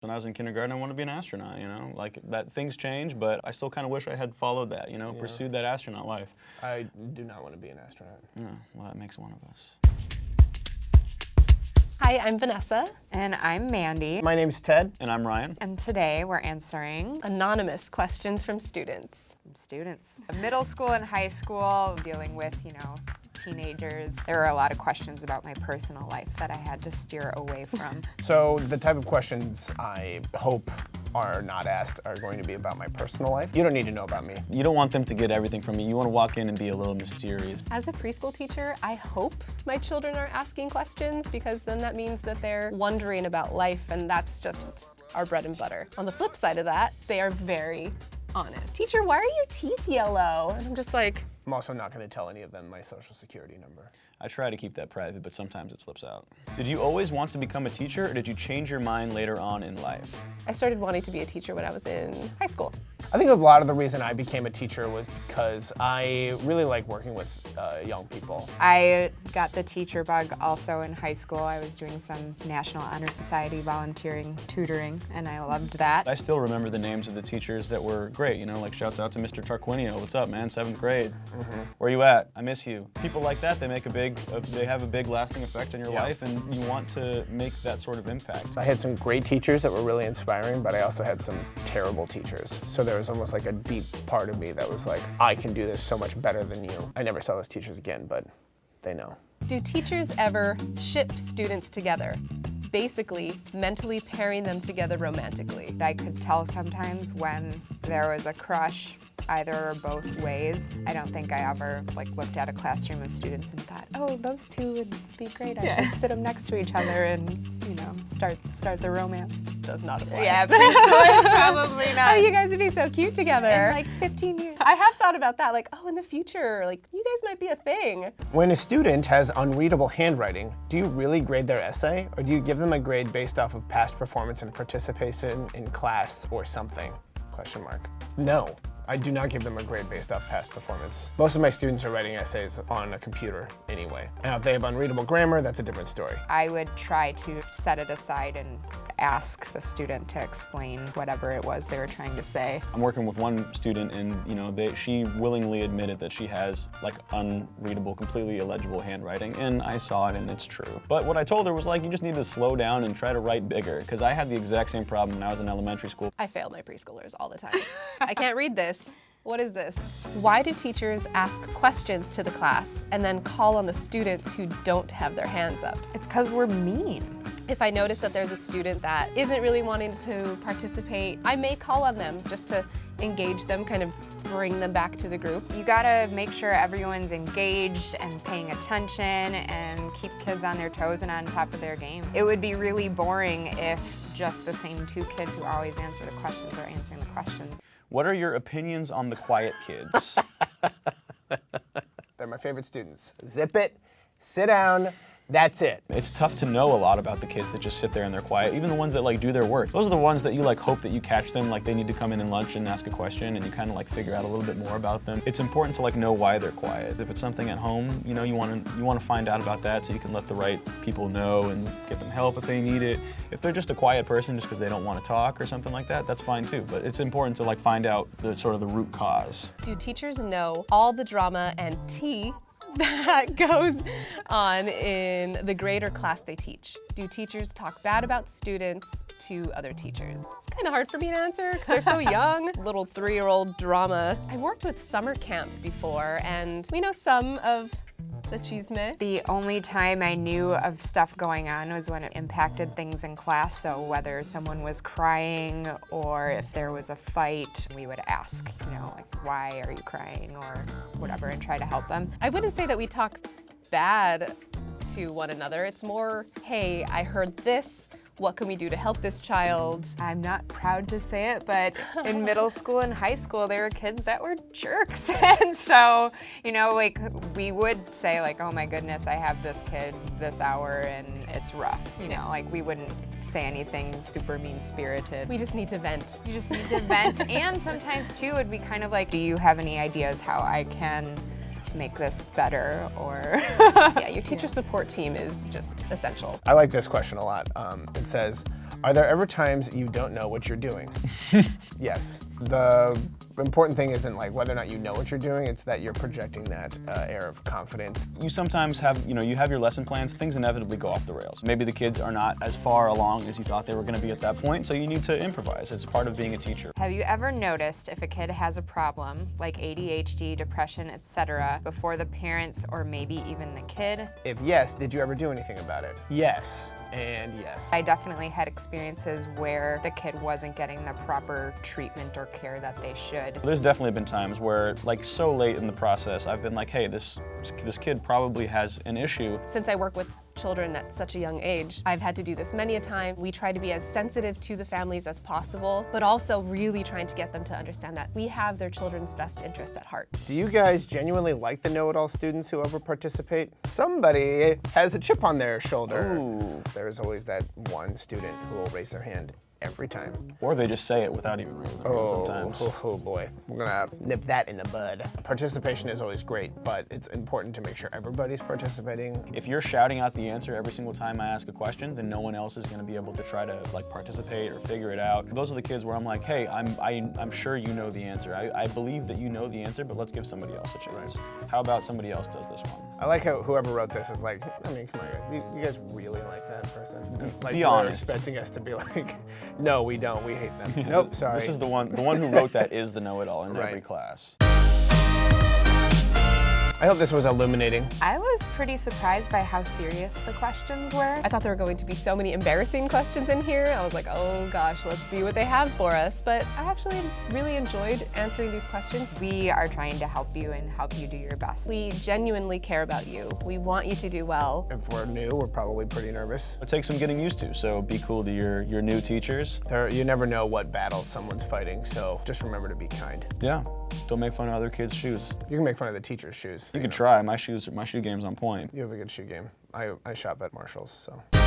When I was in kindergarten, I wanted to be an astronaut, you know? Like, that things change, but I still kind of wish I had followed that, you know, pursued that astronaut life. I do not want to be an astronaut. Yeah, well, that makes one of us. Hi, I'm Vanessa. And I'm Mandy. My name's Ted. And I'm Ryan. And today we're answering Anonymous questions from students. Middle school and high school, dealing with, teenagers. There were a lot of questions about my personal life that I had to steer away from. So the type of questions I hope are not asked are going to be about my personal life. You don't need to know about me. You don't want them to get everything from you. You want to walk in and be a little mysterious. As a preschool teacher, I hope my children are asking questions because then that means that they're wondering about life, and that's just our bread and butter. On the flip side of that, they are very honest. Teacher, why are your teeth yellow? And I'm just like, I'm also not going to tell any of them my social security number. I try to keep that private, but sometimes it slips out. Did you always want to become a teacher, or did you change your mind later on in life? I started wanting to be a teacher when I was in high school. I think a lot of the reason I became a teacher was because I really like working with young people. I got the teacher bug also in high school. I was doing some National Honor Society volunteering, tutoring, and I loved that. I still remember the names of the teachers that were great, like shouts out to Mr. Tarquinio. What's up, man? 7th grade. Where you at? I miss you. People like that, they have a big lasting effect on your life, and you want to make that sort of impact. I had some great teachers that were really inspiring, but I also had some terrible teachers. So there was almost like a deep part of me that was like, I can do this so much better than you. I never saw those teachers again, but they know. Do teachers ever ship students together? Basically, mentally pairing them together romantically. I could tell sometimes when there was a crush either or both ways. I don't think I ever looked at a classroom of students and thought, oh, those two would be great. I should sit them next to each other and, start the romance. Does not apply. Yeah, preschoolers probably not. Oh, you guys would be so cute together. In 15 years. I have thought about that, in the future, you guys might be a thing. When a student has unreadable handwriting, do you really grade their essay, or do you give them a grade based off of past performance and participation in class or something? ? No. I do not give them a grade based off past performance. Most of my students are writing essays on a computer anyway. Now, if they have unreadable grammar, that's a different story. I would try to set it aside and ask the student to explain whatever it was they were trying to say. I'm working with one student, and she willingly admitted that she has unreadable, completely illegible handwriting, and I saw it, and it's true. But what I told her was you just need to slow down and try to write bigger, because I had the exact same problem when I was in elementary school. I fail my preschoolers all the time. I can't read this. What is this? Why do teachers ask questions to the class and then call on the students who don't have their hands up? It's because we're mean. If I notice that there's a student that isn't really wanting to participate, I may call on them just to engage them, kind of bring them back to the group. You gotta make sure everyone's engaged and paying attention and keep kids on their toes and on top of their game. It would be really boring if just the same two kids who always answer the questions are answering the questions. What are your opinions on the quiet kids? They're my favorite students. Zip it, sit down, that's it. It's tough to know a lot about the kids that just sit there and they're quiet, even the ones that do their work. Those are the ones that you hope that you catch them, they need to come in lunch and ask a question, and you kind of figure out a little bit more about them. It's important to know why they're quiet. If it's something at home, you want to find out about that so you can let the right people know and get them help if they need it. If they're just a quiet person just because they don't want to talk or something like that, that's fine too. But it's important to find out the sort of the root cause. Do teachers know all the drama and tea that goes on in the grade or class they teach? Do teachers talk bad about students to other teachers? It's kind of hard for me to answer because they're so young. Little 3-year-old drama. I worked with summer camp before, and we know some of the chisme. The only time I knew of stuff going on was when it impacted things in class. So whether someone was crying or if there was a fight, we would ask, why are you crying or whatever, and try to help them. I wouldn't say that we talk bad to one another. It's more, hey, I heard this. What can we do to help this child? I'm not proud to say it, but in middle school and high school, there were kids that were jerks. And so, we would say oh my goodness, I have this kid this hour and it's rough. We wouldn't say anything super mean-spirited. We just need to vent. You just need to vent. And sometimes too, it'd be kind of do you have any ideas how I can make this better, or... Yeah, your teacher support team is just essential. I like this question a lot. It says, Are there ever times you don't know what you're doing? Yes. The important thing isn't like whether or not you know what you're doing, it's that you're projecting that air of confidence. You sometimes have, you have your lesson plans, things inevitably go off the rails. Maybe the kids are not as far along as you thought they were gonna be at that point, so you need to improvise. It's part of being a teacher. Have you ever noticed if a kid has a problem, like ADHD, depression, etc., before the parents or maybe even the kid? If yes, did you ever do anything about it? Yes, and yes. I definitely had experiences where the kid wasn't getting the proper treatment or care that they should. There's definitely been times where, like, so late in the process, I've been like, hey, this kid probably has an issue. Since I work with children at such a young age, I've had to do this many a time. We try to be as sensitive to the families as possible, but also really trying to get them to understand that we have their children's best interests at heart. Do you guys genuinely like the know-it-all students who ever participate? Somebody has a chip on their shoulder. Ooh. There's always that one student who will raise their hand every time. Or they just say it without even raising their hand sometimes. Oh boy, we're gonna nip that in the bud. Participation is always great, but it's important to make sure everybody's participating. If you're shouting out the answer every single time I ask a question, then no one else is gonna be able to try to like participate or figure it out. Those are the kids where I'm like, hey, I'm sure you know the answer. I believe that you know the answer, but let's give somebody else a chance. How about somebody else does this one? I like how whoever wrote this is like, I mean, come on guys, you guys really like that person? Like, be you're honest. Expecting us to be like, no, we don't, we hate them. Nope, sorry. This is the one who wrote that is the know-it-all in every Right. class. I hope this was illuminating. I was pretty surprised by how serious the questions were. I thought there were going to be so many embarrassing questions in here. I was like, oh gosh, let's see what they have for us. But I actually really enjoyed answering these questions. We are trying to help you and help you do your best. We genuinely care about you. We want you to do well. If we're new, we're probably pretty nervous. It takes some getting used to, so be cool to your new teachers. You never know what battles someone's fighting, so just remember to be kind. Yeah, don't make fun of other kids' shoes. You can make fun of the teacher's shoes. You could try, my shoe game's on point. You have a good shoe game. I shop at Marshall's, so.